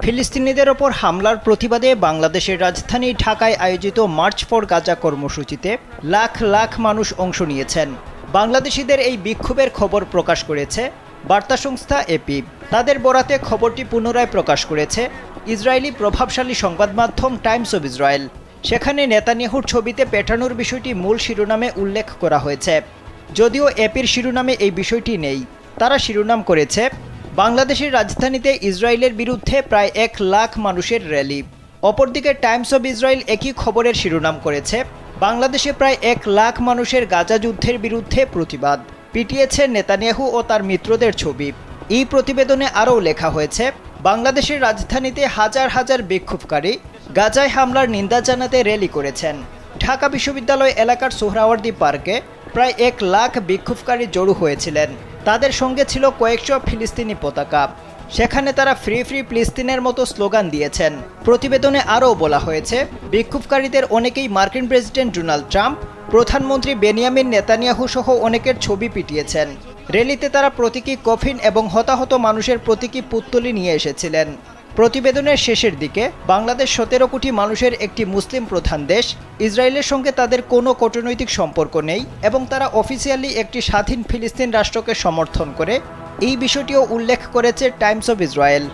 ফিলিস্তিনিদের ওপর হামলার প্রতিবাদে বাংলাদেশের রাজধানী ঢাকায় আয়োজিত মার্চ ফর গাজা কর্মসূচিতে লাখ লাখ মানুষ অংশ নিয়েছেন। বাংলাদেশিদের এই বিক্ষোভের খবর প্রকাশ করেছে বার্তা সংস্থা এপি। তাদের বরাতে খবরটি পুনরায় প্রকাশ করেছে ইসরায়েলি প্রভাবশালী সংবাদ মাধ্যম টাইমস অব ইসরায়েল। সেখানে নেতানিয়াহুর ছবিতে পেটানোর বিষয়টি মূল শিরোনামে উল্লেখ করা হয়েছে। যদিও এপির শিরোনামে এই বিষয়টি নেই। তারা শিরোনাম করেছে বাংলাদেশের রাজধানীতে ইসরায়েলের বিরুদ্ধে প্রায় 1 লাখ মানুষের র্যালি। অপরদিকে টাইমস অব ইসরায়েল একই খবরের শিরোনাম করেছে বাংলাদেশে প্রায় 1 লাখ মানুষের গাজা যুদ্ধের বিরুদ্ধে প্রতিবাদ, পিটিয়েছে নেতানিয়াহু ও তার মিত্রদের ছবি। এই প্রতিবেদনে আরও লেখা হয়েছে বাংলাদেশের রাজধানীতে হাজার হাজার বিক্ষোভকারী গাজায় হামলার নিন্দা জানাতে র্যালি করেছেন। ঢাকা বিশ্ববিদ্যালয় এলাকার সোহরাওয়ার্দী পার্কে প্রায় 1 লাখ বিক্ষোভকারী জড়ো হয়েছিলেন। তাদের সঙ্গে ছিল কয়েকশো ফিলিস্তিনি পতাকা। সেখানে তারা ফ্রি ফ্রি ফিলিস্তিনের মতো স্লোগান দিয়েছেন। প্রতিবেদনে আরও বলা হয়েছে বিক্ষোভকারীদের অনেকেই মার্কিন প্রেসিডেন্ট ডোনাল্ড ট্রাম্প, প্রধানমন্ত্রী বেনিয়ামিন নেতানিয়াহু সহ অনেকের ছবি পিটিয়েছেন। র্যালিতে তারা প্রতীকী কফিন এবং হতাহত মানুষের প্রতীকী পুত্তলি নিয়ে এসেছিলেন। প্রতিবেদনের শেষের দিকে বাংলাদেশ 17 কোটি মানুষের একটি মুসলিম প্রধান দেশ, ইসরায়েলের সঙ্গে তাদের কোনো কূটনৈতিক সম্পর্ক নেই এবং তারা অফিসিয়ালি একটি স্বাধীন ফিলিস্তিন রাষ্ট্রকে সমর্থন করে, এই বিষয়টিও উল্লেখ করেছে টাইমস অব ইসরায়েল।